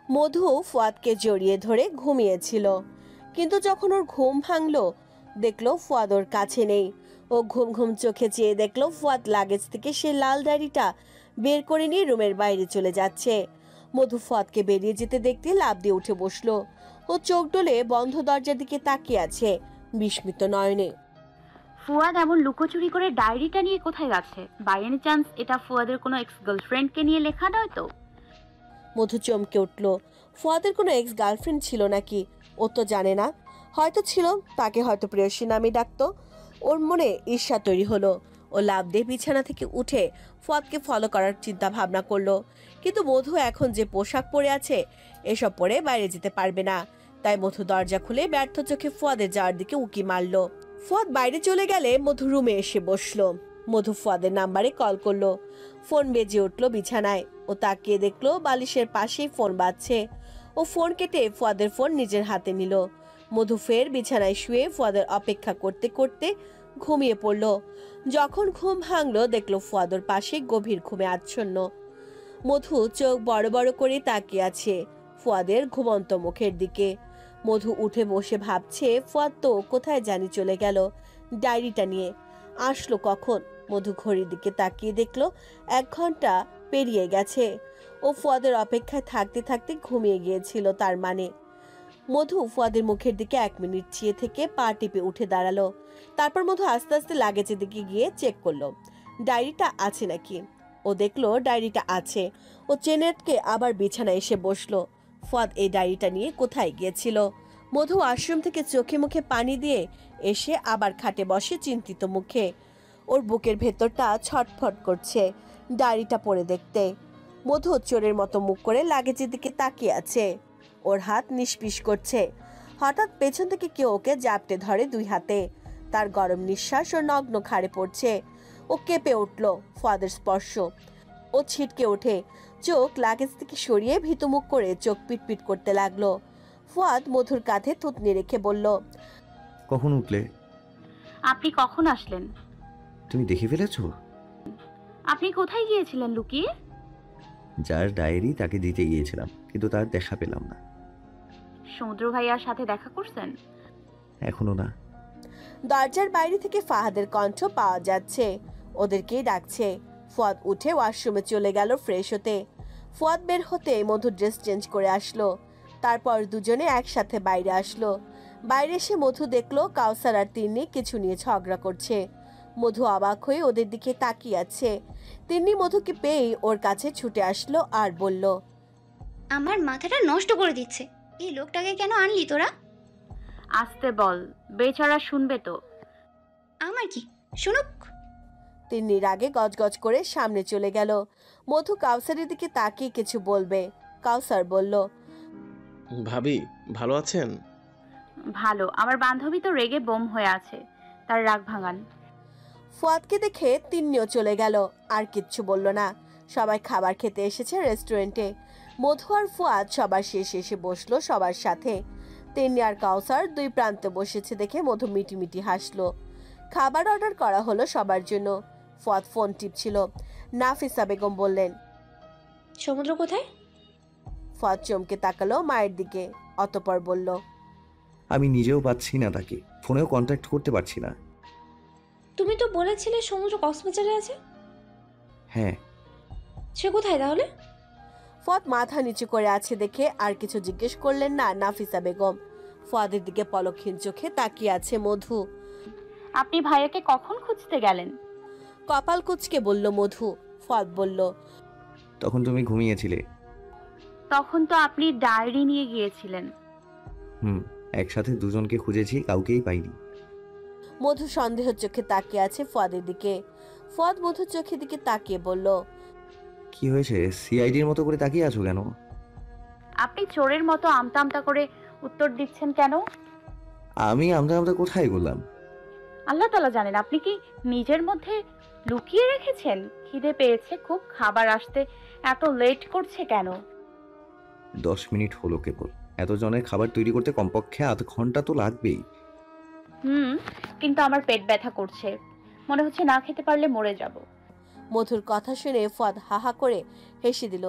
মধু ফুয়াদকে জড়িয়ে ধরে ঘুমিয়েছিল, কিন্তু যখন ওর ঘুম ভাঙলো দেখলো ফুয়াদ ওর কাছে নেই। ও ঘুম ঘুম চোখে চেয়ে দেখলো ফুয়াদ লাগেজ থেকে সে লাল ডায়েরিটা বের করে নিয়ে রুমের বাইরে চলে যাচ্ছে। মধু ফুয়াদকে বেরিয়ে যেতে দেখতে লাফ দিয়ে উঠে বসলো। ও চোখ ডলে বন্ধ দরজার দিকে তাকিয়ে আছে বিস্মিত নয়নে। ফুয়াদ এমন লুকোচুরি করে ডায়েরিটা নিয়ে কোথায় যাচ্ছে? বাই এনি চান্স এটা ফুয়াদের কোনো এক্স গার্লফ্রেন্ডকে নিয়ে লেখা নয় তো? মধু চমকে উঠল। ফুয়াদের কোনো এক্স গার্লফ্রেন্ড ছিল নাকি? ও তো জানে না। হয়তো ছিল, তাকে হয়তো প্রেয়সী নামে ডাকতো। ওর মনে ঈর্ষা তৈরি হলো। ও লাফ দিয়ে বিছানা থেকে উঠে ফুয়াদকে ফলো করার চিন্তা ভাবনা করলো, কিন্তু মধু এখন যে পোশাক পরে আছে এসব পরে বাইরে যেতে পারবে না। তাই মধু দরজা খুলে ব্যর্থ চোখে ফুয়াদের যাওয়ার দিকে উকি মারলো। ফুয়াদ বাইরে চলে গেলে মধু রুমে এসে বসলো। মধু ফুয়াদের নাম্বারে কল করলো। ফোন বেজে উঠলো বিছানায়। ও তাকিয়ে দেখলো বালিশের পাশেই ফোন বাজছে। ও ফোন কেটে ফুয়াদের ফোন নিজের হাতে নিল। মধু ফের বিছানায় শুয়ে ফুয়াদের অপেক্ষা করতে করতে ঘুমিয়ে পড়ল। যখন ঘুম ভাঙলো দেখলো ফুয়াদের পাশে গভীর ঘুমে আচ্ছন্ন। মধু চোখ বড় বড় করে তাকিয়ে আছে ফুয়াদের ঘুমন্ত মুখের দিকে। মধু উঠে বসে ভাবছে ফুয়াদ তো কোথায় জানি চলে গেল ডায়েরিটা নিয়ে। আসলো কখন? মধু ঘড়ির দিকে তাকিয়ে দেখলো 1 ঘন্টা পেরিয়ে গেছে। ও ফুয়াদের অপেক্ষায় থাকতে থাকতে ঘুমিয়ে গিয়েছিল তার মানে। মধু ফুয়াদের মুখের দিকে 1 মিনিট চেয়ে থেকে পা টিপে উঠে দাঁড়ালো। তারপর মধু আস্তে আস্তে লাগেজের দিকে গিয়ে চেক করলো ডায়েরিটা আছে নাকি। ও দেখলো ডায়েরিটা আছে। ও চেনেটকে আবার বিছানায় এসে বসলো। ফুয়াদ এই ডায়েরিটা নিয়ে কোথায় গিয়েছিল? মধু ওয়াশরুম থেকে চোখে মুখে পানি দিয়ে এসে আবার খাটে বসে চিন্তিত মুখে। ওর বুকের ভেতরটা ছটফট করছে ডায়েরিটা পড়ে দেখতে। মধু চোরের মতো মুখ করে লাগেজের দিকে তাকিয়ে আছে। ওর হাত নিষ্পিস করছে। হঠাৎ পেছন থেকে কেউ ওকে জাপটে ধরে 2 হাতে। তার গরম নিঃশ্বাস ও নগ্ন ঘাড়ে পড়ছে। ও কেঁপে উঠল ফুয়াদের স্পর্শ। ও ছিটকে ওঠে, চোখ লাগেজ থেকে সরিয়ে ভীতুমুখ করে চোখ পিটপিট করতে লাগলো। ফুয়াদ মধুর কাঁধে থুতনি রেখে বলল, কখন উঠলে? আপনি কখন আসলেন? তুমি দেখে ফেলেছো? আপনি কোথায় গিয়েছিলেন লুকিয়ে? যার ডায়েরি তাকে দিতে গিয়েছিলাম, কিন্তু তার দেখা পেলাম না। সমুদ্র ভাইয়ার সাথে দেখা করছেন? এখনো না। দরজার বাইরে থেকে ফাহাদের কণ্ঠ পাওয়া যাচ্ছে, ওদেরকেই ডাকছে। ফুয়াদ উঠে ওয়াশরুমে চলে গেল ফ্রেশ হতে। ফুয়াদ বের হতে মধু ড্রেস চেঞ্জ করে আসলো। তারপর দুজনে একসাথে বাইরে আসলো। বাইরে এসে মধু দেখলো কাউসার আর তিন্নি কিছু নিয়ে ঝগড়া করছে। মধু অবাক হয়ে ওদের দিকে তাকিয়ে আছে। তিন্নি মধুকে পেয়েই ওর কাছে ছুটে আসলো আর বলল, আমার মাথাটা নষ্ট করে দিচ্ছে, এই লোকটাকে কেন আনলি তোরা? আসতে বল, বেচারা শুনবে তো। আমার কি শুনুক। তিন্নির আগে গজগজ করে সামনে চলে গেল। মধু কাউসারের দিকে তাকিয়ে কিছু বলবে। কাউসার বলল, ভাবি ভালো আছেন? ভালো। আমার বান্ধবী তো রেগে বোম হয়ে আছে, তার রাগ ভাঙান। ফুয়াদকে দেখে তিন্নিও চলে গেল, আর কিচ্ছু বলল না। সবাই খাবার খেতে এসেছে রেস্টুরেন্টে। মধু আর ফুয়াদ সবার শেষে এসে বসলো সবার সাথে। তিন্নি আর কাউসার 2 প্রান্তে বসেছে দেখে মধু মিটি মিটি হাসলো। খাবার অর্ডার করা হলো সবার জন্য। ফুয়াদ ফোন টিপছিল। নাফিসা বেগম বললেন, সমুদ্র কোথায়? ফুয়াদ চমকে তাকালো মায়ের দিকে, অতঃপর বলল, আমি নিজেও পাচ্ছি না তাকে, ফোনেও কন্ট্যাক্ট করতে পারছি না। তুমি তো বলেছিলে সমুদ্র কক্সবাজারে আছে। হ্যাঁ। সে কোথায় তাহলে? ফুয়াদ মাথা নিচু করে আছে দেখে আর কিছু জিজ্ঞেস করলেন না নাফিসা বেগম। ফুয়াদের দিকে পলকহীন চোখে তাকিয়ে আছে মধু। আপনি ভাইয়াকে কখন খুঁজতে গেলেন? কপাল কুঁচকে বলল মধু। ফুয়াদ বলল, তখন তুমি ঘুমিয়েছিলে। তখন তো আপনি ডায়েরি নিয়ে গিয়েছিলেন। একসাথে দুজনকে খুঁজেছি, কাউকেই পাইনি। মধু সন্দেহ চোখে তাকিয়ে আছে ফুয়াদের দিকে। ফুয়াদ মধুর চোখের দিকে তাকিয়ে বলল, কি হয়েছে? সিআইডির মতো করে তাকিয়ে আছো কেন? আপনি চোরের মতো আমতা আমতা করে উত্তর দিচ্ছেন কেন? আমি আমদা আমদা কোথায় বললাম? আল্লাহ তাআলা জানেন। আপনি কি নিজের মধ্যে লুকিয়ে রেখেছেন? খিদে পেয়েছে খুব, খাবার আসতে এত লেট করছে কেন? 10 মিনিট হলো কেবল। এত জনের খাবার তৈরি করতে কমপক্ষে আধ ঘন্টা তো লাগবেই। কিন্তু আমার পেট ব্যথা করছে, মনে হচ্ছে না খেতে পারলে মরে যাব। মধুর কথা শুনে ফুয়াদ হাহা করে হেসে দিল।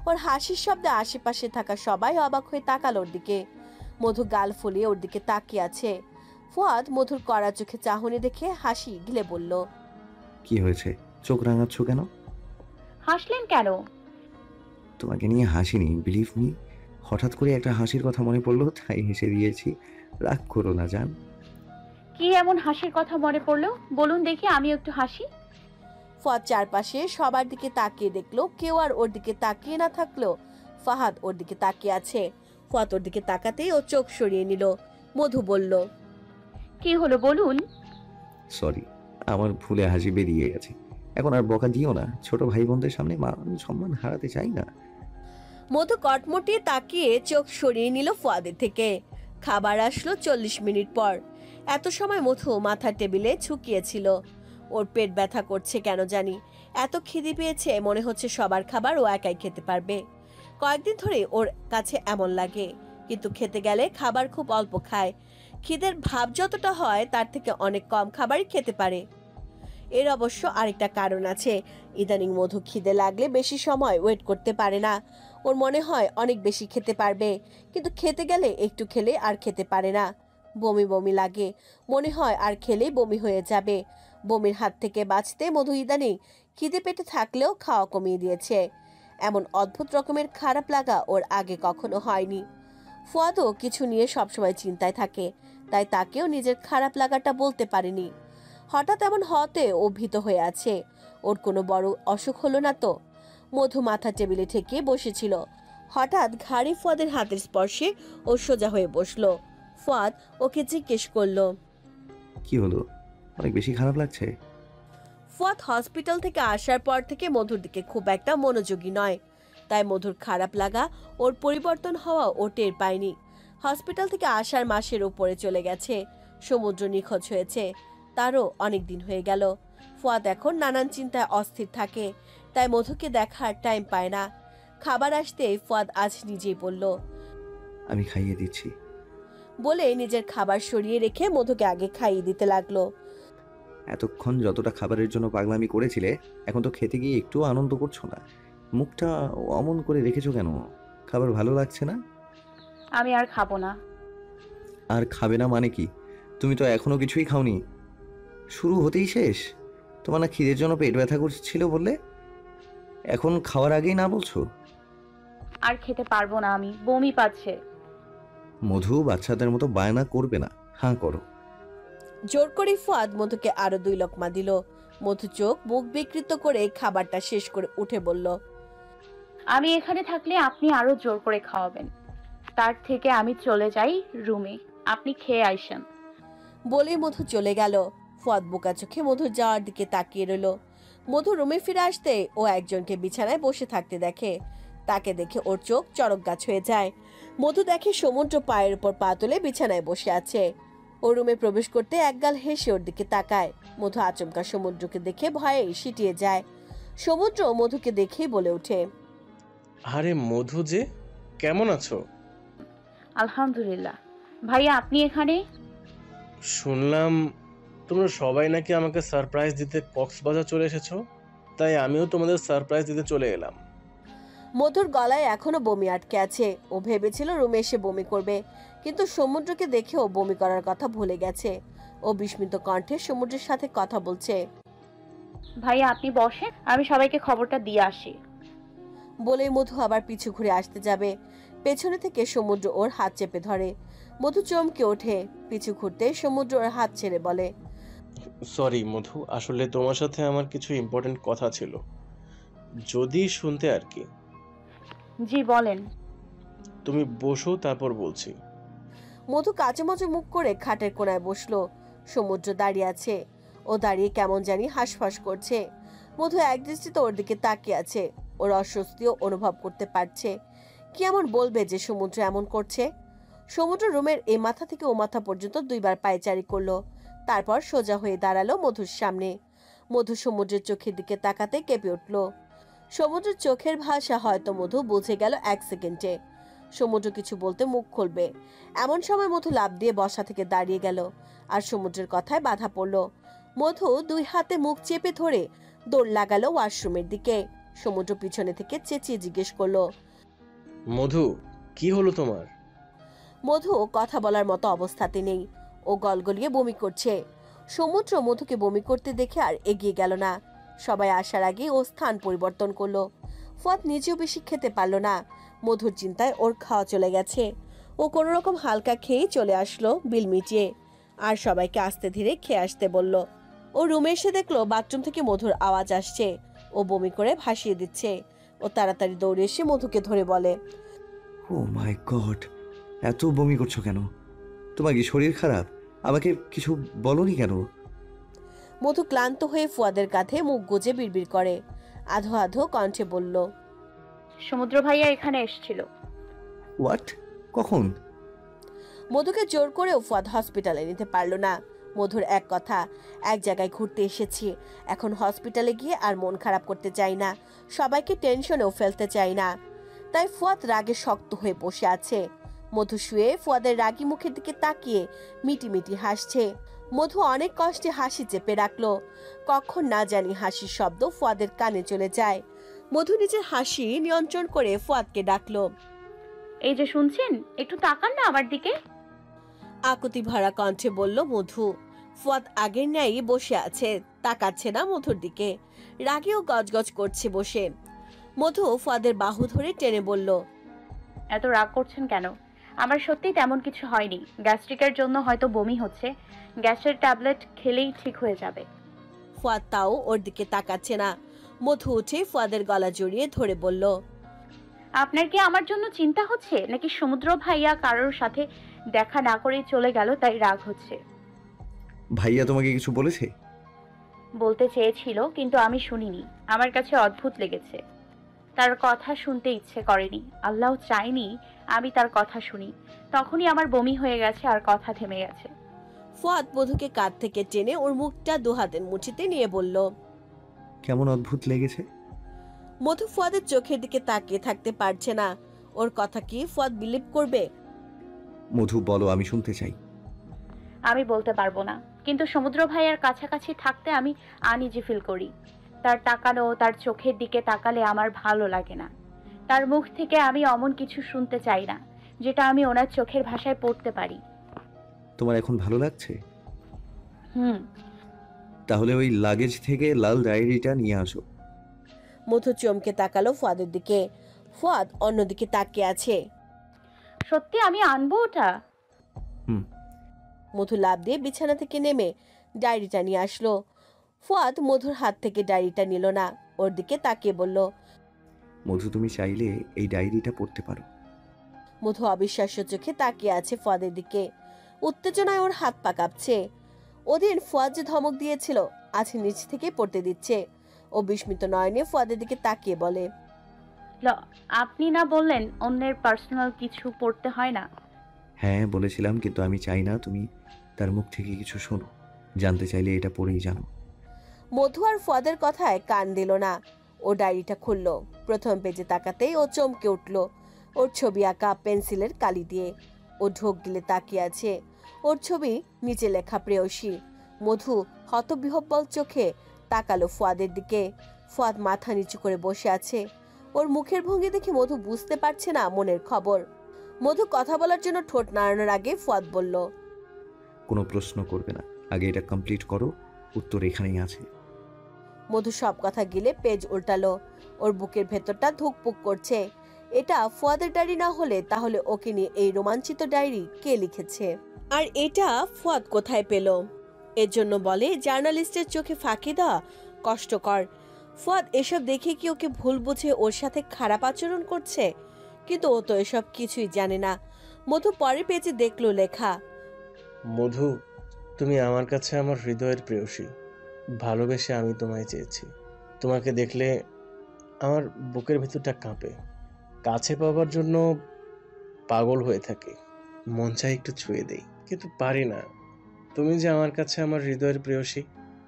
ওর হাসির শব্দে আশেপাশে থাকা সবাই অবাক হয়ে তাকালো ওর দিকে। মধু গাল ফুলিয়ে ওর দিকে তাকিয়ে আছে। ফুয়াদ মধুর কড়া চোখে চাহনি দেখে হাসি গিলে বলল, কি হয়েছে, চোখ রাঙাচ্ছ কেন? হাসলেন কেন? তোমাকে নিয়ে হাসিনি, বিলিভ মি। হঠাৎ করে একটা হাসির কথা মনে পড়লো, তাই হেসে দিয়েছি। রাগ করো না জান। কি এমন হাসির কথা মনে পড়লো বলুন দেখি, আমি একটু হাসি। ফুয়াদ চারপাশে সবার দিকে তাকিয়ে দেখলো, কেউ আর ওর দিকে তাকিয়ে না থাকলো ফাহাদ ওর দিকে তাকিয়ে আছে। ফুয়াদ ওর দিকে তাকাতেই ও চোখ সরিয়ে নিল। মধু বলল, কি হলো বলুন। সরি, আমার ভুলে হাসি বেরিয়ে গেছে। এখন আর বকা দিও না, ছোট ভাই বোনদের সামনে মান সম্মান হারাতে চাই না। মধু কটমটিয়ে তাকিয়ে চোখ সরিয়ে নিল ফুয়াদের থেকে। খাবার আসলো 40 মিনিট পর। এত সময় মধু মাথার টেবিলে ঝুঁকিয়েছিল। ওর পেট ব্যথা করছে কেন জানি, এত খিদে পেয়েছে মনে হচ্ছে সবার খাবার ও একাই খেতে পারবে। কয়েকদিন ধরে ওর কাছে এমন লাগে, কিন্তু খেতে গেলে খাবার খুব অল্প খায়। খিদের ভাব যতটা হয় তার থেকে অনেক কম খাবারই খেতে পারে। এর অবশ্য আরেকটা কারণ আছে, ইদানিং মধু খিদে লাগলে বেশি সময় ওয়েট করতে পারে না। ওর মনে হয় অনেক বেশি খেতে পারবে, কিন্তু খেতে গেলে একটু খেলে আর খেতে পারে না। বমি বমি লাগে, মনে হয় আর খেলেই বমি হয়ে যাবে। বমির হাত থেকে বাঁচতে মধু ইদানিং খিদে পেটে থাকলেও খাওয়া কমিয়ে দিয়েছে। এমন অদ্ভুত রকমের খারাপ লাগা ওর আগে কখনো হয়নি। ফুয়াদও কিছু নিয়ে সবসময় চিন্তায় থাকে, তাই তাকেও নিজের খারাপ লাগাটা বলতে পারেনি। হঠাৎ এমন হতে ও ভীত হয়ে আছে। ওর কোনো বড় অসুখ হলো না তো? মধু মাথা টেবিলে ঠেকিয়ে বসেছিল। হঠাৎ ঘাড়ি ফুয়াদের হাতের স্পর্শে ও সোজা হয়ে বসলো। ফুয়াদ ওকে জিজ্ঞেস করলো, কি হলো, অনেক বেশি খারাপ লাগছে? ফুয়াদ হসপিটাল থেকে আসার পর থেকে মধুর দিকে খুব একটা মনোযোগী নয়, তাই মধুর খারাপ লাগা ওর পরিবর্তন হওয়া ও টের পায়নি। হসপিটাল থেকে আসার মাসের উপরে চলে গেছে। সমুদ্র নিখোঁজ হয়েছে, তারও অনেক দিন হয়ে গেল। ফুয়াদ এখন নানান চিন্তায় অস্থির থাকে, তাই মধুকে দেখার টাইম পায় না। খাবার আসতে ফুয়াদ আজ নিজেই বলল, আমি খাইয়ে দিচ্ছি। বলে নিজের খাবার সরিয়ে রেখে মধুকে আগে খাইয়ে দিতে লাগলো। এতক্ষণ যতটা খাবারের জন্য পাগলামি করেছিলে, এখন তো খেতে গিয়ে একটু আনন্দ করছো না। মুখটা অমন করে রেখেছো কেন? খাবার ভালো লাগছে না? আমি আর খাবো না। আর খাবে না মানে কি? তুমি তো এখনো কিছুই খাওনি। শুরু হতেই শেষ। তোমার না খিদের জন্য পেট ব্যথা করছিল বললে, এখন খাওয়ার আগেই না বলছো? আর খেতে পারবো না, আমি বমি পাচ্ছে। মধু, বাচ্চাদের মতো বায়না করবে না, হাঁ করো। জোর করে ফুয়াদ মধুকে আরো 2 লোকমা দিল। মধু চোখ মুখ বিকৃত করে খাবারটা শেষ করে উঠে বলল, আমি এখানে থাকলে আপনি আরো জোর করে খাওয়াবেন, তার থেকে আমি চলে যাই রুমে, আপনি খেয়ে আইসেন। বলে মধু চলে গেল। ফুয়াদ বোকা চোখে মধুর যাওয়ার দিকে তাকিয়ে রইল। মধু রুমে ফিরে আসতে ও একজনকে বিছানায় বসে থাকতে দেখে। তাকে দেখে ওর চোখ চড়ক গাছ হয়ে যায়। মধু দেখে সমুদ্র পায়ের উপর পা তুলে বিছানায় বসে আছে। ও রুমে প্রবেশ করতে একগাল হেসে ওর দিকে তাকায়। মধু আচমকা সমুদ্রকে দেখে ভয়ে সিটিয়ে যায়। সমুদ্র মধুকে দেখেই বলে ওঠে, আরে মধু যে, কেমন আছো? আলহামদুলিল্লাহ। ভাইয়া আপনি এখানে? শুনলাম তোমরা সবাই নাকি আমাকে সারপ্রাইজ দিতে কক্সবাজার চলে এসেছো, তাই আমিও তোমাদের সারপ্রাইজ দিতে চলে এলাম। মধুর গলায় এখনো বমি আটকে আছে। ও ভেবেছিল রুমে এসে বমি করবে, কিন্তু সমুদ্রকে দেখে ও বমি করার কথা ভুলে গেছে। ও বিস্মিত কণ্ঠে সমুদ্রের সাথে কথা বলছে। ভাইয়া আপনি বসেন, আমি সবাইকে খবরটা দিয়ে আসি। বলেই মধু আবার পিছু ঘুরে আসতে যাবে। পেছনে থেকে সমুদ্র ওর হাত চেপে ধরে। মধু চমকে ওঠে। পিছু ঘুরতে সমুদ্র ওর হাত ছেড়ে বলে, সরি মধু, আসলে তোমার সাথে আমার কিছু ইম্পর্টেন্ট কথা ছিল, যদি শুনতে আর কি। জি বলেন। তুমি বসো, তারপর বলছি। মধু কাচুমাচু মুখ করে খাটের কোনায় বসলো। সমুদ্র দাঁড়িয়ে আছে। ও দাঁড়িয়ে কেমন জানি হাঁসফাঁস করছে। মধু একদৃষ্টিতে ওর দিকে তাকিয়ে আছে। ওর অস্বস্তিও অনুভব করতে পারছে। কি এমন বলবে যে সমুদ্র এমন করছে? সমুদ্র রুমের এ মাথা থেকে ও মাথা পর্যন্ত 2 বার পায়চারি করলো। তারপর সোজা হয়ে দাঁড়ালো মধুর সামনে। মধু সমুদ্রের চোখের দিকে তাকাতে কেঁপে উঠল। সমুদ্রের চোখের ভাষা হয়তো মধু বুঝে গেল 1 সেকেন্ডে। সমুদ্র কিছু বলতে মুখ খুলবে, এমন সময় মধু লাফ দিয়ে বসা থেকে দাঁড়িয়ে গেল আর সমুদ্রের কথায় বাধা পড়ল। মধু 2 হাতে মুখ চেপে ধরে দৌড় লাগালো ওয়াশরুমের দিকে। সমুদ্র পিছনে থেকে চেঁচিয়ে জিজ্ঞেস করলো। মধু, কি হলো তোমার? মধু কথা বলার মতো অবস্থাতে নেই, ও গলগলিয়ে বমি করছে। সমুদ্র মধুকে বমি করতে দেখে আর এগিয়ে গেল না। সবাই আসার আগে ও স্থান পরিবর্তন করলো। ফুয়াদ নিজেও বেশি খেতে পারলো না। মধুর চিন্তায় ওর খাওয়া চলে গেছে। ও কোনো রকম হালকা খেয়েই চলে আসলো বিল মিটিয়ে, আর সবাইকে আস্তে ধীরে খেয়ে আসতে বলল। ও রুমে এসে দেখলো বাথরুম থেকে মধুর আওয়াজ আসছে। ও বমি করে ভাসিয়ে দিচ্ছে। ও তাড়াতাড়ি দৌড়ে এসে মধুকে ধরে বলে, ও মাই গড, এত বমি করছো কেন? তোমার কি শরীর খারাপ? আমাকে কিছু বলনি কেন? মধু ক্লান্ত হয়ে ফুয়াদের কাঁধে মুখ গুজে বিড়বিড় করে। আধো আধো কণ্ঠে বলল, সমুদ্র ভাইয়া এখানে এসেছিল। হোয়াট? কখন? মধুকে জোর করেও ফুয়াদ হসপিটালে নিতে পারলো না। মধুর এক কথা, এক জায়গায় ঘুরতে এসেছি, এখন হসপিটালে গিয়ে আর মন খারাপ করতে চাই না, সবাইকে টেনশনেও ফেলতে চাই না। তাই ফুয়াদ রাগে শক্ত হয়ে বসে আছে। মধু শুয়ে ফুয়াদের রাগী মুখের দিকে তাকিয়ে মিটি মিটি হাসছে। মধু অনেক কষ্টে হাসি চেপে রাখলো। কখন না জানি হাসির শব্দ ফুয়াদের কানে চলে যায়। মধু নিজের হাসি নিয়ন্ত্রণ করে ফুয়াদকে ডাকলো। এই যে শুনছেন, একটু তাকান না আমার দিকে। আকুতি ভরা কণ্ঠে বলল মধু। ফুয়াদ আগের ন্যায়ই বসে আছে, তাকাচ্ছে না মধুর দিকে। রাগেও গজগজ করছে বসে। মধু ফুয়াদের বাহু ধরে টেনে বলল, এত রাগ করছেন কেন? আমার সত্যি তেমন কিছু হয়নি। গ্যাস্ট্রিকের জন্য হয়তো বমি হচ্ছে, গ্যাসের ট্যাবলেট খেলেই ঠিক হয়ে যাবে। ফুয়াদ তাও ওর দিকে তাকাচ্ছে না। মধু উঠে ফুয়াদের গলা জড়িয়ে ধরে বলল, আপনার কি আমার জন্য চিন্তা হচ্ছে, নাকি সমুদ্র ভাইয়া কারোর সাথে দেখা না করে চলে গেল তাই রাগ হচ্ছে? ভাইয়া তোমাকে কিছু বলেছে? বলতে চেয়েছিল, কিন্তু আমি শুনিনি। আমার কাছে অদ্ভুত লেগেছে, তার কথা শুনতে ইচ্ছে করেনি। আল্লাহ চাইনি আমি তার কথা শুনি। তখনই আমার বমি হয়ে গেছে আর কথা থেমে গেছে। ফুয়াদ মধুকে কাঁধ থেকে টেনে ওর মুখটা দুহাতের মুঠিতে নিয়ে বলল। কেমন অদ্ভুত লেগেছে? মধু ফুয়াদের চোখের দিকে তাকিয়ে থাকতে পারছে না। ওর কথা কি ফুয়াদ বিলিভ করবে? মধু বলো, আমি শুনতে চাই। আমি বলতে পারবো না, কিন্তু সমুদ্র ভাইয়ার কাছাকাছি থাকতে আমি আনইজি ফিল করি। তার তাকানো, তার চোখের দিকে তাকালে আমার ভালো লাগে না। তার মুখ থেকে আমি অমন কিছু শুনতে চাই না যেটা আমি ওনার চোখের ভাষায় পড়তে পারি। তোমার এখন ভালো লাগছে? হুম। তাহলে ওই লাগেজ থেকে লাল ডায়েরিটা নিয়ে আসো। মধু চমকে তাকালো ফুয়াদের দিকে। ফুয়াদ অন্যদিকে তাকিয়ে আছে। সত্যি আমি আনবো ওটা? হুম। মধু লাফ দিয়ে বিছানা থেকে নেমে ডায়েরিটা নিয়ে আসলো। ফুয়াদ মধুর হাত থেকে ডায়েরিটা নিল না, ওর দিকে তাকিয়ে বলল, মধু, তুমি চাইলে এই ডায়েরিটা পড়তে পারো। মধু অবিশ্বাস্য চোখে তাকিয়ে আছে ফুয়াদের দিকে। উত্তেজনায় ওর হাত পা কাঁপছে। ওদিন ফুয়াদ যে ধমক দিয়েছিল আজ নিচ থেকে পড়তে দিচ্ছে। ও বিস্মিত নয়নে ফুয়াদের দিকে তাকিয়ে বলে, আপনি না বললেন অন্যের পার্সোনাল কিছু পড়তে হয় না? হ্যাঁ বলেছিলাম, কিন্তু আমি চাই না তুমি তার মুখ থেকে কিছু শোনো। জানতে চাইলে এটা পড়েই জানো। মধু আর ফুয়াদের কথায় কান দিল না। ও ডায়েরিটা খুললো। প্রথম পেজে তাকাতেই ও চমকে উঠল। ওর ছবি আঁকা পেন্সিলের কালি দিয়ে। ও ঢোক গিলে তাকিয়ে আছে। ওর ছবি নিচে লেখা প্রেয়সী। মধু হতবিহ্বল চোখে তাকালো ফুয়াদের দিকে। ফুয়াদ মাথা নিচু করে বসে আছে। ওর মুখের ভঙ্গি দেখে মধু বুঝতে পারছে না মনের খবর। মধু কথা বলার জন্য ঠোঁট নাড়ানোর আগে ফুয়াদ বলল, কোনো প্রশ্ন করবে না, আগে এটা কমপ্লিট করো, উত্তর এখানেই আছে। মধু সব কথা গিলে পেজ উল্টালো। ওর বুকের ভেতরটা ধুকপুক করছে। এটা ফুয়াদের ডায়েরি না হলে তাহলে ওকে নিয়ে এই রোমাঞ্চিত ডায়েরি কে লিখেছে? আর এটা ফুয়াদ কোথায় পেল? এর জন্য বলে জার্নালিস্টের চোখে ফাঁকি দেওয়া কষ্টকর। ফুয়াদ এসব দেখে কি ওকে ভুল বুঝে ওর সাথে খারাপ আচরণ করছে? কিন্তু ও তো এসব কিছুই জানে না। মধু পরের পেজে দেখলো লেখা, মধু, তুমি আমার কাছে আমার হৃদয়ের প্রেয়সী। ভালোবেসে আমি তোমায় চেয়েছি। তোমাকে দেখলে আমার বুকের ভেতরটা কাঁপে। কাছে পাওয়ার জন্য পাগল হয়ে থাকি। মন চাই একটু ছুঁয়ে দেই, কিন্তু পারি না। তুমি যে আমার কাছে আমার হৃদয়ের প্রেয়সী,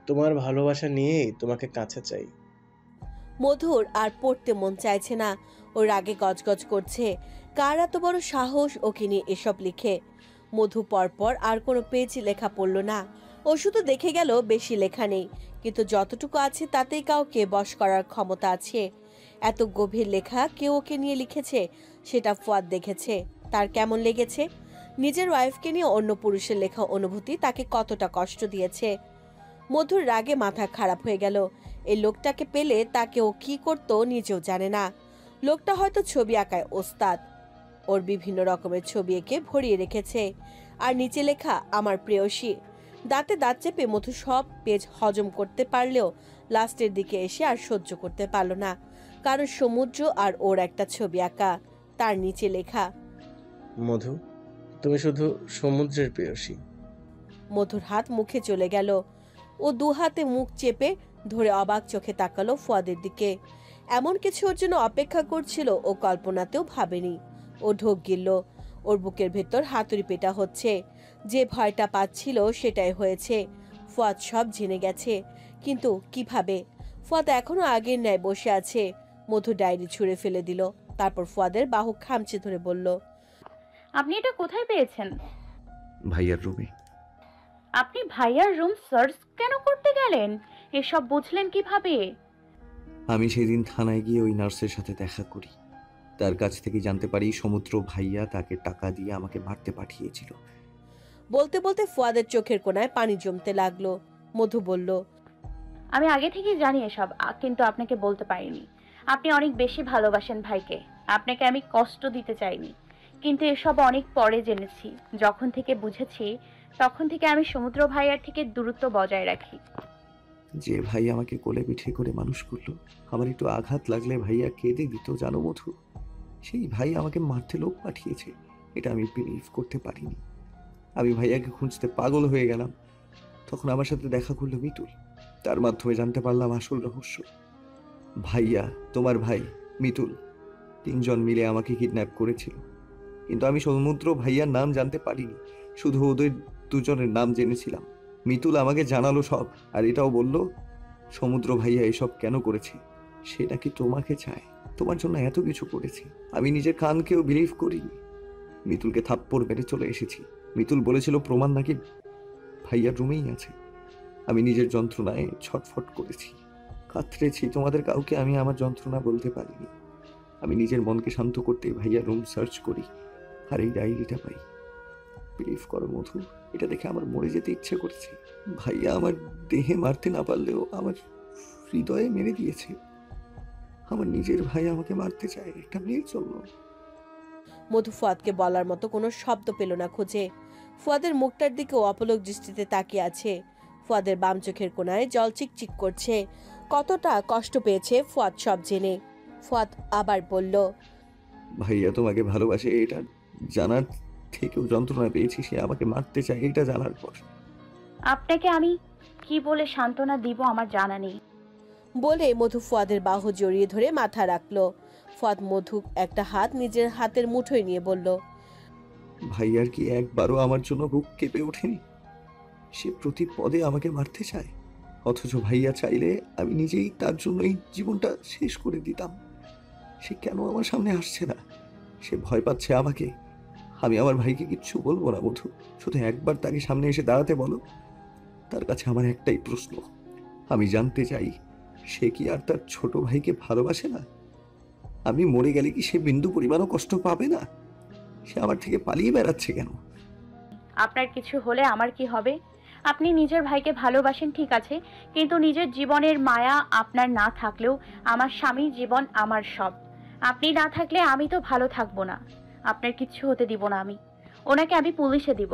তোমার ভালোবাসা নিয়েই তোমাকে কাছে চাই। মধুর আর পড়তে মন চাইছে না। ওর রাগে গজগজ করছে। কার এত বড় সাহস ওকে নিয়ে এসব লিখে? মধু পরপর আর কোনো পেজ লেখা পড়ল না। ও শুধু দেখে গেল বেশি লেখা নেই, কিন্তু যতটুকু আছে তাতেই কাউকে বশ করার ক্ষমতা আছে। এত গভীর লেখা কেউ ওকে নিয়ে লিখেছে, সেটা ফুয়াদ দেখেছে। তার কেমন লেগেছে? নিজের ওয়াইফকে নিয়ে অন্য পুরুষের লেখা অনুভূতি তাকে কতটা কষ্ট দিয়েছে। মধুর রাগে মাথা খারাপ হয়ে গেল। এই লোকটাকে পেলে তাকে ও কি করতো নিজেও জানে না। লোকটা হয়তো ছবি আঁকায় ওস্তাদ। ওর বিভিন্ন রকমের ছবি এঁকে ভরিয়ে রেখেছে, আর নিচে লেখা আমার প্রেয়সী। দাঁতে দাঁত চেপে মধু সব পেজ হজম করতে পারলেও লাস্টের দিকে এসে আর সহ্য করতে পারল না, কারণ সমুদ্র আর ওর একটা ছবি আঁকা, তার নিচে লেখা মধু, তুমি শুধু সমুদ্রের প্রেয়সী। মধুর হাত মুখে চলে গেল। ও দু হাতে মুখ চেপে ধরে অবাক চোখে তাকালো ফুয়াদের দিকে। এমন কিছু ওর জন্য অপেক্ষা করছিল ও কল্পনাতেও ভাবেনি। ও ঢোক গিলল। ওর বুকের ভেতর হাতুড়ি পেটা হচ্ছে। যে ভয়টা পাচ্ছিল সেটাই হয়েছে। ফুয়াদ সব জেনে গেছে, কিন্তু কিভাবে? ফুয়াদ এখনো আগের ন্যায় বসে আছে। মধু ডায়েরি ছুঁড়ে ফেলে দিল, তারপর ফুয়াদের বাহু খামচে ধরে বলল, আপনি এটা কোথায় পেয়েছেন? ভাইয়ার রুমে। আপনি ভাইয়ার রুম সার্চ কেন করতে গেলেন? এসব বুঝলেন কিভাবে? আমি সেদিন থানায় গিয়ে ওই নার্সের সাথে দেখা করি। তার কাছ থেকে জানতে পারি সমুদ্র ভাইয়া তাকে টাকা দিয়ে আমাকে মারতে পাঠিয়েছিল। বলতে বলতে ফুয়াদের চোখের কোণায় পানি জমতে লাগলো। মধু বলল, আমি আগে থেকেই জানি এসব, কিন্তু আপনাকে বলতে পারিনি। আপনি অনেক বেশি ভালোবাসেন ভাইকে। আপনাকে আমি কষ্ট দিতে চাইনি, কিন্তু এসব অনেক পরে জেনেছি। যখন থেকে বুঝেছি তখন থেকে আমি সমুদ্র ভাইয়ার থেকে দূরত্ব বজায় রাখি। যে ভাই আমাকে কোলে পিঠে করে মানুষ করলো, আমার একটু আঘাত লাগলে ভাইয়া কেঁদে দিত জানো মধু, সেই ভাই আমাকে মারতে লোক পাঠিয়েছে। এটা আমি বিলিভ করতে পারিনি। আমি ভাইয়াকে খুঁজতে পাগল হয়ে গেলাম। তখন আমার সাথে দেখা করলো মিতুল। তার মাধ্যমে জানতে পারলাম আসল রহস্য। ভাইয়া, তোমার ভাই মিতুল, 3 জন মিলে আমাকে কিডন্যাপ করেছিল। কিন্তু আমি সমুদ্র ভাইয়ার নাম জানতে পারিনি, শুধু ওদের 2 জনের নাম জেনেছিলাম। মিতুল আমাকে জানালো সব, আর এটাও বলল সমুদ্র ভাইয়া এসব কেন করেছে। সে নাকি তোমাকে চায়, তোমার জন্য এত কিছু করেছে। আমি নিজের কানকেও বিলিভ করিনি। মিতুলকে থাপ্পড় মেরে চলে এসেছি। মিতুল বলেছিল প্রমাণ নাকি ভাইয়ার রুমেই আছে। আমি নিজের যন্ত্রণায় ছটফট করেছি, কাতরেছি। তোমাদের কাউকে আমি আমার যন্ত্রণা বলতে পারিনি। আমি নিজের মনকে শান্ত করতে ভাইয়ার রুম সার্চ করি, আর এই ডায়েরিটা পাই। বিলিভ করো মধু, এটা দেখে আমার মরে যেতে ইচ্ছে করেছে। ভাইয়া আমার দেহে মারতে না পারলেও আমার হৃদয়ে মেরে দিয়েছে। আমার নিজের ভাই আমাকে মারতে চায় একটা মেয়ের জন্য। মধু ফুয়াদকে বলার মতো কোনো শব্দ পেল না খুঁজে। ফুয়াদের মুখটার দিকে অপলক দৃষ্টিতে তাকিয়ে আছে। ফুয়াদের বাম চোখের কোণায় জল চিকচিক করছে। কতটা কষ্ট পেয়েছে ফুয়াদ সব জেনে। ফুয়াদ আবার বলল, ভাইয়া তোমাকে ভালোবাসে এটা জানার থেকেও যন্ত্রণা পেয়েছি সে আমাকে মারতে চায় এটা জানার পর। আপনাকে আমি কি বলে সান্ত্বনা দিব আমার জানা নেই। বলে মধু ফুয়াদের বাহু জড়িয়ে ধরে মাথা রাখলো। ফুয়াদ মধু একটা হাত নিজের হাতের মুঠোয় নিয়ে বলল, ভাইয়ার কি একবারও আমার জন্য বুক কেঁপে ওঠেনি? সে প্রতি পদে আমাকে মারতে চায়, অথচ ভাইয়া চাইলে আমি নিজেই তার জন্য এই জীবনটা শেষ করে দিতাম। সে কেন আমার সামনে আসছে না? সে ভয় পাচ্ছে আমাকে। আমি আমার ভাইকে কিচ্ছু বলবো না মধু, শুধু একবার তাকে সামনে এসে দাঁড়াতে বলো। তার কাছে আমার একটাই প্রশ্ন, আমি জানতে চাই সে কি আর তার ছোট ভাইকে ভালোবাসে না? আমি মরে গেলে কি সে বিন্দু পরিমাণও কষ্ট পাবে না? সে আমার থেকে পালিয়ে বেড়াচ্ছে কেন? আপনার কিছু হলে আমার কি হবে? আপনি নিজের ভাইকে ভালোবাসেন ঠিক আছে, কিন্তু নিজের জীবনের মায়া আপনার না থাকলেও আমার স্বামীর জীবন আমার সব। আপনি না থাকলে আমি তো ভালো থাকবো না। আপনার কিচ্ছু হতে দিব না আমি। ওনাকে আমি পুলিশে দিব।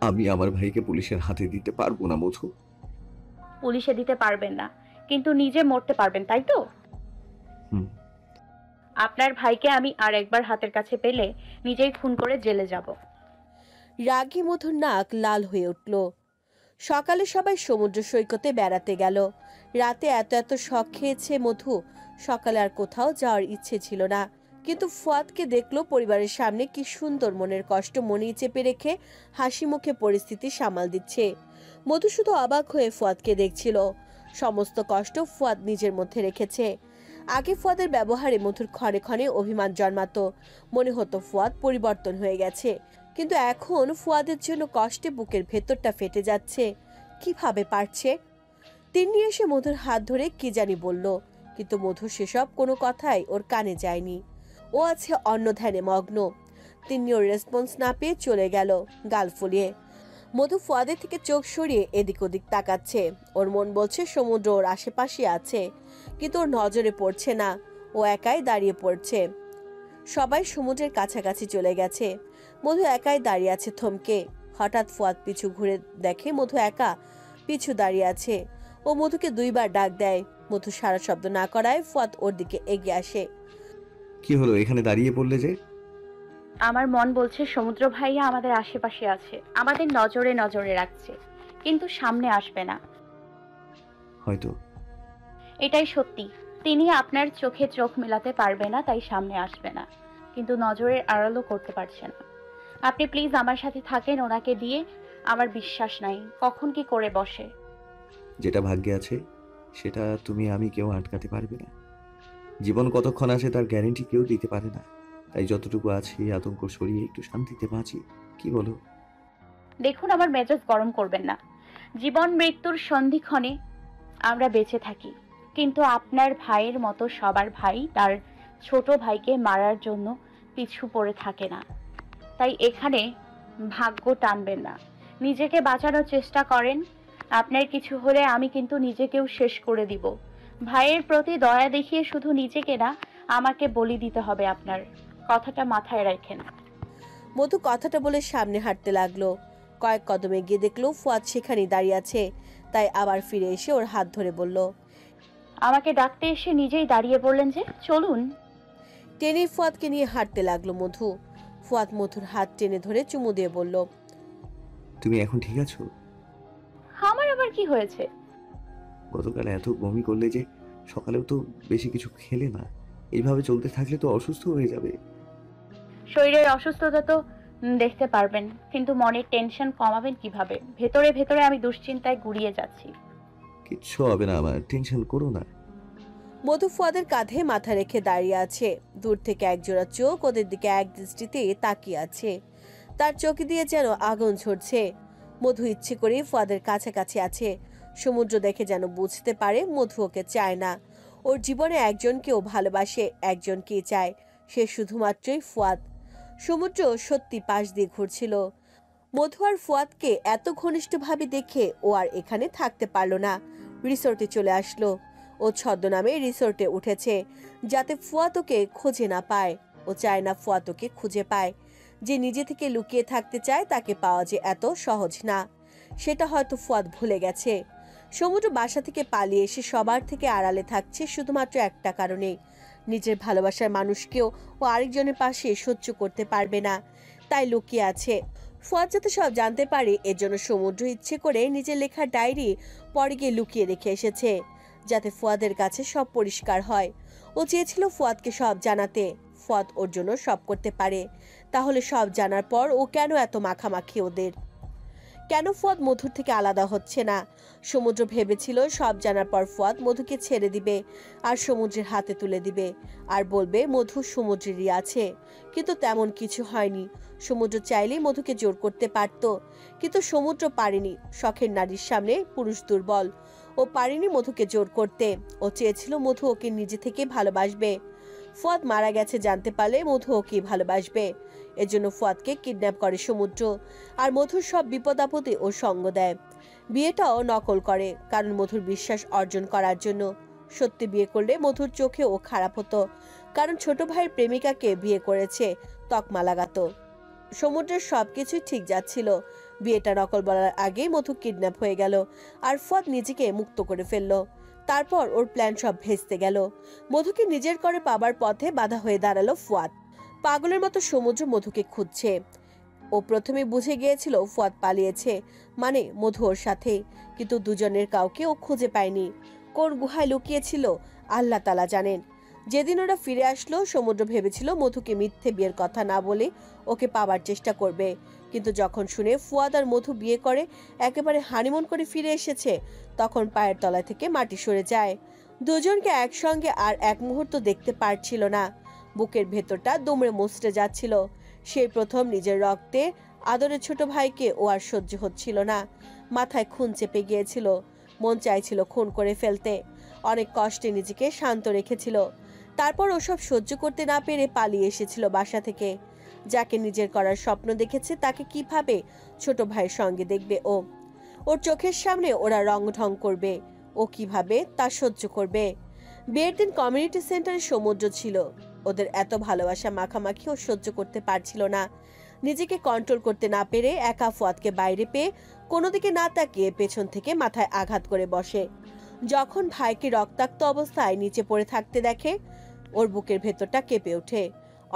আমি আমার ভাইকে পুলিশের হাতে দিতে পারবো না মধু। পুলিশে দিতে পারবেন না, কিন্তু নিজে মরতে পারবেন, তাই তো? হুম। আপনার ভাইকে আমি আর একবার হাতের কাছে পেলে নিজেই খুন করে জেলে যাব। রাগী মধুর নাক লাল হয়ে উঠল। সকালে সবাই সমুদ্র সৈকতে বেড়াতে গেল। রাতে এত এত শখ খেয়েছে মধু, সকালে আর কোথাও যাওয়ার ইচ্ছে ছিল না। কিন্তু ফুয়াদকে দেখলো পরিবারের সামনে কি সুন্দর মনের কষ্ট মনেই চেপে রেখে হাসি মুখে পরিস্থিতি সামাল দিচ্ছে। মধু শুধু অবাক হয়ে ফুয়াদকে দেখছিল। সমস্ত কষ্ট ফুয়াদ নিজের মধ্যে রেখেছে। আগে ফুয়াদের ব্যবহারে মধুর ক্ষণে ক্ষণে অভিমান জন্মাতো। মনে হতো ফুয়াদ পরিবর্তন হয়ে গেছে, কিন্তু এখন ফুয়াদের জন্য কষ্টে বুকের ভেতরটা ফেটে যাচ্ছে। কিভাবে পারছে? তিন্নি এসে মধুর হাত ধরে কি জানি বলল, কিন্তু মধু সেসব কোনো কথাই ওর কানে যায়নি। ও আছে অন্য ধ্যানে মগ্ন। তিনিও রেসপন্স না পেয়ে চলে গেল গাল ফুলিয়ে। মধু ফুয়াদের থেকে চোখ সরিয়ে এদিক ওদিক তাকাচ্ছে। ওর মন বলছে সমুদ্র ওর আশেপাশে আছে, কিন্তু ওর নজরে পড়ছে না। ও একাই দাঁড়িয়ে পড়ছে। সবাই সমুদ্রের কাছাকাছি চলে গেছে। মধু একাই দাঁড়িয়ে আছে থমকে। হঠাৎ ফুয়াদ পিছু ঘুরে দেখে মধু একা পিছু দাঁড়িয়ে আছে। ও মধুকে 2বার ডাক দেয়। মধু সারা শব্দ না করায় ফুয়াদ ওর দিকে এগিয়ে আসে। কি হলো, এখানে দাঁড়িয়ে পড়লে যে? আমার মন বলছে সমুদ্র ভাইয়া আমাদের আশেপাশে আছে, আমাদের নজরে নজরে রাখছে, কিন্তু সামনে আসবে না। হয়তো। এটাই সত্যি, তিনি আপনার চোখে চোখ মেলাতে পারবে না, তাই সামনে আসবে না, কিন্তু নজরের আড়ালও করতে পারছে না। আপনি প্লিজ আমার সাথে থাকেন, ওনাকে দিয়ে আমার বিশ্বাস নাই কখন কি করে বসে। যেটা ভাগ্যে আছে সেটা তুমি আমি কেউ আটকাতে পারবে না। জীবন কতক্ষণ আছে তার গ্যারেন্টি কেউ দিতে পারে না। তাই যতটুকু আছে আতঙ্ক সরিয়ে একটু শান্তিতে বাঁচি, কি বলো? দেখুন, আমার মেজাজ গরম করবেন না। জীবন মৃত্যুর সন্ধিক্ষণে আমরা বেঁচে থাকি, কিন্তু আপনার ভাইয়ের মতো সবার ভাই তার ছোট ভাইকে মারার জন্য পিছু পড়ে থাকে না। তাই এখানে ভাগ্য টানবেন না, নিজেকে বাঁচানোর চেষ্টা করেন। আপনার কিছু হলে আমি কিন্তু নিজেকেও শেষ করে দিব। ভাইয়ের প্রতি দয়া দেখিয়ে শুধু নিজেকে না, আমাকে বলি দিতে হবে আপনার, কথাটা মাথায় রাখেন। মধু কথাটা বলে সামনে হাঁটতে লাগলো। কয়েক কদম এগিয়ে দেখলো ফুয়াদ সেখানেই দাঁড়িয়ে আছে। তাই আবার ফিরে এসে ওর হাত ধরে বলল, আমাকে ডাকতে এসে নিজেই দাঁড়িয়ে পড়লেন যে, চলুন। টেনে ফুয়াদকে নিয়ে হাঁটতে লাগলো মধু। ফুয়াদ মধুর হাত টেনে ধরে চুমু দিয়ে বলল, তুমি এখন ঠিক আছো? আমার আবার কি হয়েছে? গতকাল এত বমি করলে যে, সকালেও তো বেশি কিছু খেলে না। এইভাবে চলতে থাকলে তো অসুস্থ হয়ে যাবে। শরীরের অসুস্থতা তো দেখতে পারবেন, কিন্তু মনের টেনশন কমাবেন কিভাবে? ভেতরে ভেতরে আমি দুশ্চিন্তায় গুড়িয়ে যাচ্ছি। কিচ্ছু হবে না আমার, টেনশন করো না। মধু ফুয়াদের কাঁধে মাথা রেখে দাঁড়িয়ে আছে। দূর থেকে একজোড়া চোখ ওদের দিকে এক দৃষ্টিতে তাকিয়ে আছে। তার চোখ দিয়ে যেন আগুন ঝরছে। মধু ইচ্ছে করে ফুয়াদের কাছাকাছি আছে। সমুদ্র দেখে যেন বুঝতে পারে মধু ওকে চায় না। ওর জীবনে একজনকেও ভালোবাসে, একজনকেই চায়, সে শুধুমাত্রই ফুয়াদ। সমুদ্র সত্যি পাশ দিয়ে ঘুরছিল। মধু আর ফুয়াদকে এত ঘনিষ্ঠভাবে দেখে ও আর এখানে থাকতে পারলো না। রিসোর্টে চলে আসলো। ও ছদ্মনামে রিসোর্টে উঠেছে, যাতে ফুয়াদ ওকে খুঁজে না পায়। ও চায় না ফুয়াদ ওকে খুঁজে পায়। যে নিজে থেকে লুকিয়ে থাকতে চায় তাকে পাওয়া যে এত সহজ না, সেটা হয়তো ফুয়াদ ভুলে গেছে। সমুদ্র বাসা থেকে পালিয়ে এসে সবার থেকে আড়ালে থাকছে শুধুমাত্র একটা কারণে, নিজের ভালোবাসার মানুষকেও ও আরেকজনের পাশে সহ্য করতে পারবে না, তাই লুকিয়ে আছে। ফুয়াদ যাতে সব জানতে পারে এজন্য সমুদ্র ইচ্ছে করে নিজের লেখা ডায়েরি পরে গিয়ে লুকিয়ে রেখে এসেছে, যাতে ফুয়াদের কাছে সব পরিষ্কার হয়। ও চেয়েছিল ফুয়াদকে সব জানাতে, ফুয়াদ ওর জন্য সব করতে পারে। তাহলে সব জানার পর ও কেন এত মাখামাখি ওদের? কেন ফুয়াদ মধুর থেকে আলাদা হচ্ছে না? সমুদ্র ভেবেছিল সব জানার পর ফুয়াদ মধুকে ছেড়ে দিবে আর সমুদ্রের হাতে তুলে দিবে আর বলবে মধু সমুদ্রেরই আছে, কিন্তু তেমন কিছু হয়নি। সমুদ্র চাইলেই মধুকে জোর করতে পারত, কিন্তু সমুদ্র পারেনি। শখের নারীর সামনে পুরুষ দুর্বল। ও পারেনি মধুকে জোর করতে। ও চেয়েছিল মধু ওকে নিজে থেকে ভালোবাসবে। ফুয়াদ মারা গেছে জানতে পারলে মধু ওকে ভালোবাসবে। এজন্য ফুয়াদকে কিডন্যাপ করে সমুদ্র, আর মধুর সব বিপদ আপদে ও সঙ্গ দেয়। বিয়েটাও নকল করে, কারণ মধুর বিশ্বাস অর্জন করার জন্য। সত্যি বিয়ে করলে মধুর চোখে ও খারাপ হতো, কারণ ছোট ভাইয়ের প্রেমিকাকে বিয়ে করেছে, তকমা লাগাতো। সমুদ্রের সবকিছুই ঠিক যাচ্ছিল। বিয়েটা নকল বলার আগেই মধু কিডন্যাপ হয়ে গেল, আর ফুয়াদ নিজেকে মুক্ত করে ফেললো। তারপর ওর প্ল্যান সব ভেস্তে গেল। মধুকে নিজের করে পাবার পথে বাধা হয়ে দাঁড়ালো ফুয়াদ। পাগলের মতো সমুদ্র মধুকে খুঁজছে। ও প্রথমে বুঝে গিয়েছিল ফুয়াদ পালিয়েছে, মানে মধু ওর সাথে, কিন্তু দুজনের কাউকে ও খুঁজে পায়নি। কোন গুহায় লুকিয়েছিল আল্লাহ তাআলা জানেন। যেদিন ওরা ফিরে আসলো, সমুদ্র ভেবেছিল মধুকে মিথ্যে বিয়ের কথা না বলে ওকে পাবার চেষ্টা করবে, কিন্তু যখন শুনে ফুয়াদ আর মধু বিয়ে করে একেবারে হানিমুন করে ফিরে এসেছে, তখন পায়ের তলা থেকে মাটি সরে যায়। দুজনকে একসঙ্গে আর এক মুহূর্ত দেখতে পারছিল না। বুকের ভেতরটা দুমড়ে মুচড়ে যাচ্ছিল। সেই প্রথম নিজের রক্তে আদরের ছোট ভাইকে ও আর সহ্য হচ্ছিল না। মাথায় খুন চেপে গিয়েছিল, মন চাইছিল খুন করে ফেলতে। অনেক কষ্টে নিজেকে শান্ত রেখেছিল। তারপর ওসব সহ্য করতে না পেরে পালিয়ে এসেছিল বাসা থেকে। যাকে নিজের করার স্বপ্ন দেখেছে তাকে কিভাবে ছোট ভাইয়ের সঙ্গে দেখবে ও? ওর চোখের সামনে ওরা রং ঢং করবে, ও কিভাবে তা সহ্য করবে? বিয়ের দিন কমিউনিটি সেন্টারে সমুদ্র ছিল। ওদের এত ভালোবাসা মাখামাখি ও সহ্য করতে পারছিল না। নিজেকে কন্ট্রোল করতে না পেরে একা ফুয়াদকে বাইরে পেয়ে কোনো দিকে না তাকিয়ে পেছন থেকে মাথায় আঘাত করে বসে। যখন ভাইকে রক্তাক্ত অবস্থায় নিচে পড়ে থাকতে দেখে, ওর বুকের ভেতরটা কেঁপে ওঠে।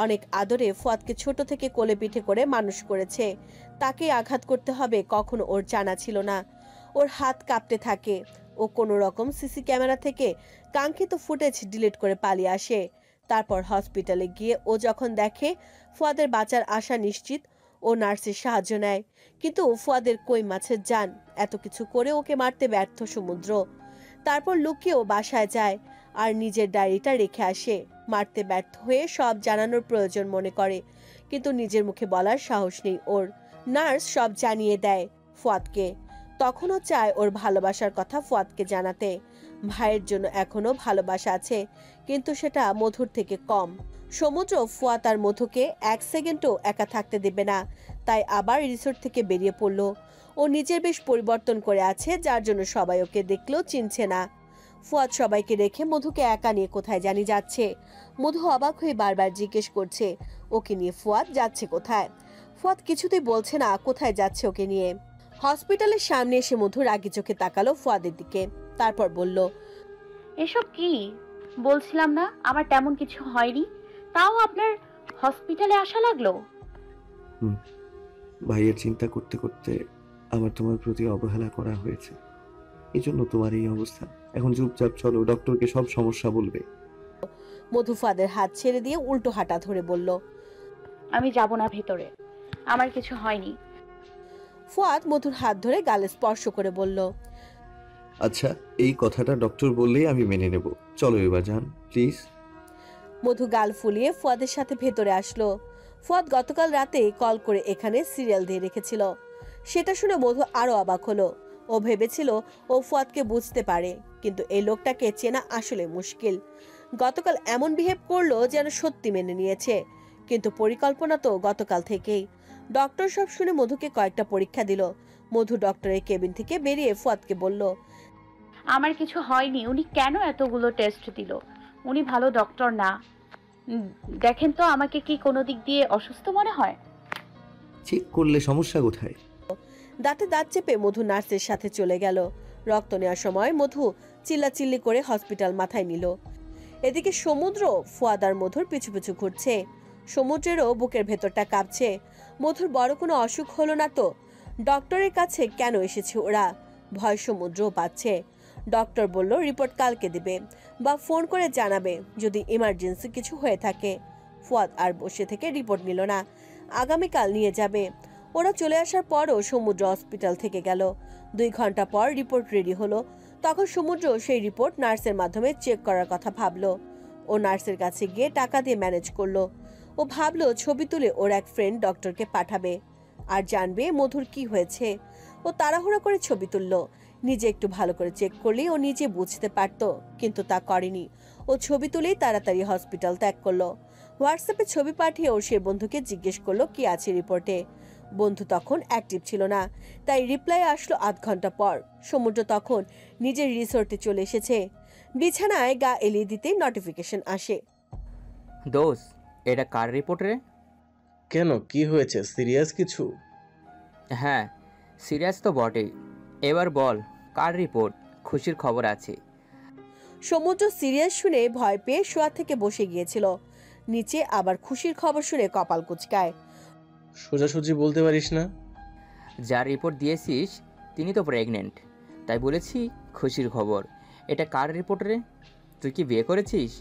অনেক আদরে ফুয়াদকে ছোট থেকে কোলে পিঠে করে মানুষ করেছে, তাকে আঘাত করতে হবে কখনো ওর জানা ছিল না। ওর হাত কাঁপতে থাকে। ও কোনো রকম সিসি ক্যামেরা থেকে কাঙ্ক্ষিত ফুটেজ ডিলিট করে পালিয়ে আসে। তারপর হসপিটালে গিয়ে ও যখন দেখে ফুয়াদের বাঁচার আশা নিশ্চিত, ও নার্সের সাহায্য নেয়। কিন্তু ফুয়াদের কই মাছের জান, এত কিছু করে ওকে মারতে ব্যর্থ সমুদ্র। তারপর লুকিয়েও বাসায় যায় আর নিজের ডায়েরিটা রেখে আসে। মারতে ব্যর্থ হয়ে সব জানানোর প্রয়োজন মনে করে, কিন্তু নিজের মুখে বলার সাহস নেই ওর। নার্স সব জানিয়ে দেয় ফুয়াদকে। তখনও চায় ওর ভালোবাসার কথা ফুয়াদকে জানাতে। ভাইয়ের জন্য এখনো ভালোবাসা আছে, কিন্তু সেটা মধুর থেকে কম। সমুদ্র ফুয়াদ আর মধুকে এক সেকেন্ডও একা থাকতে দেবে না, তাই আবার রিসোর্ট থেকে বেরিয়ে পড়লো। ও নিজের বেশ পরিবর্তন করে আছে, যার জন্য সবাই ওকে দেখলেও চিনছে না। ফুয়াদ সবাইকে রেখে মধুকে একা নিয়ে কোথায় জানি যাচ্ছে। মধু অবাক হয়ে বারবার জিজ্ঞেস করছে ওকে নিয়ে ফুয়াদ যাচ্ছে কোথায়। ফুয়াদ কিছুতেই বলছে না কোথায় যাচ্ছে ওকে নিয়ে। হসপিটালের সামনে এসে মধু রাগি চোখে তাকালো ফুয়াদের দিকে, তারপর বলল, এসব কি? বলছিলাম না আমার তেমন কিছু হয়নি, তাও আপনার হসপিটালে আসা লাগলো। ভাইয়ের চিন্তা করতে করতে আমার তোমার প্রতি অবহেলা করা হয়েছে, এই জন্য তোমার এই অবস্থা। এখন চুপচাপ চলো, ডক্টরকে সব সমস্যা বলবে। মধু ফুয়াদের হাত ছেড়ে দিয়ে উল্টো হাঁটা ধরে বলল, আমি যাব না ভেতরে, আমার কিছু হয়নি। ফুয়াদ মধুর হাত ধরে গালে স্পর্শ করে বলল, আচ্ছা, এই কথাটা ডক্টর বললেই আমি মেনে নেব। চলো এবার যান প্লিজ। মধু গাল ফুলিয়ে ফুয়াদের সাথে ভেতরে আসলো। ফুয়াদ গতকাল রাতে কল করে এখানে সিরিয়াল দিয়ে রেখেছিল। সেটা শুনে মধু আরো অবাক হলো। ও ভেবেছিল ও ফুয়াদকে বুঝতে পারে, কিন্তু এই লোকটাকে চেনা আসলে মুশকিল। গতকাল এমন বিহেভ করলো যেন সত্যি মেনে নিয়েছে, কিন্তু পরিকল্পনা তো গতকাল থেকেই। ডক্টর সব শুনে মধুকে কয়েকটা পরীক্ষা দিল। মধু ডক্টরের কেবিন থেকে বেরিয়ে ফুয়াদকে বলল, আমার কিছু হয়নি। উনি কেন এতগুলো টেস্ট দিল? উনি ভালো ডক্টর না। দেখেন তো আমাকে কি কোনো দিক দিয়ে অসুস্থ মনে হয়? চেক করলে সমস্যা কোথায়? দাঁতে দাঁত চেপে মধু নার্সের সাথে চলে গেল। রক্ত নেওয়ার সময় মধু চিল্লাচিল্লি করে হসপিটাল মাথায় নিল। এদিকে সমুদ্র ফুয়াদ আর মধুর পিছু পিছু ঘুরছে। সমুদ্রেরও বুকের ভেতরটা কাঁপছে। মধুর বড় কোনো অসুখ হলো না তো? ডক্টরের কাছে কেন এসেছে ওরা? ভয় সমুদ্রও পাচ্ছে। ডক্টর বলল রিপোর্ট কালকে দেবে বা ফোন করে জানাবে যদি ইমার্জেন্সি কিছু হয়ে থাকে। ফুয়াদ আর বসে থেকে রিপোর্ট নিল না, আগামীকাল নিয়ে যাবে। ওরা চলে আসার পরও সমুদ্র হসপিটাল থেকে গেল। 2 ঘন্টা পর রিপোর্ট রেডি হলো। তখন সমুদ্র সেই রিপোর্ট নার্সের মাধ্যমে চেক করার কথা ভাবলো। ও নার্সের কাছে গিয়ে টাকা দিয়ে ম্যানেজ করলো। ও ভাবলো ছবি তুলে ওর এক ফ্রেন্ড ডক্টরকে পাঠাবে আর জানবে মধুর কি হয়েছে। ও তাড়াহুড়া করে ছবি তুললো। নিজে একটু ভালো করে চেক করলেই ও নিজে বুঝতে পারতো, কিন্তু তা করেনি। ও ছবি তুলেই তাড়াতাড়ি হসপিটাল ত্যাগ করলো। হোয়াটসঅ্যাপে ছবি পাঠিয়ে ও সে বন্ধুকে জিজ্ঞেস করলো কি আছে রিপোর্টে। বন্ধু তখন অ্যাক্টিভ ছিল না, তাই রিপ্লাই আসলো 8 ঘন্টা পর। সমুদ্র তখন নিজের রিসোর্টে চলে এসেছে। বিছানায় গা এলিয়ে দিতেই নোটিফিকেশন আসে। দোষ, এটা কার রিপোর্ট রে? কেন, কি হয়েছে? সিরিয়াস কিছু? হ্যাঁ, সিরিয়াস তো বটেই। এবার বল, কার রিপোর্ট? খুশির খবর আছে। সমুদ্র সিরিয়াস শুনে ভয় পেয়ে শোয়া থেকে বসে গিয়েছিল। নিচে আবার খুশির খবর শুনে কপাল কুঁচকায়। সোজাসুজি বলতে পারিস না? যার রিপোর্ট দিয়েছিস তিনি তো প্রেগনেন্ট, তাই বলেছি খুশির খবর। এটা কার রিপোর্ট রে? তুই কি বিয়ে করেছিস?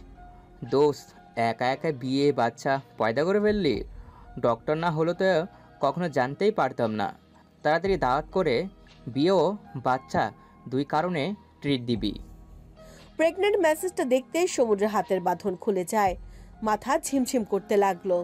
দোস্ত, একা একা বিয়ে বাচ্চা পয়দা করে ফেললি। ডক্টর না হলো তো কখনো জানতেই পারতাম না। তাড়াতাড়ি দাওয়াত করে বিয়েও বাচ্চা 2 কারণে ট্রিট দিবি। প্রেগনেন্ট মেসেজটা দেখতেই সমুদ্রের হাতের বাঁধন খুলে যায়। মাথা ঝিমঝিম করতে লাগলো।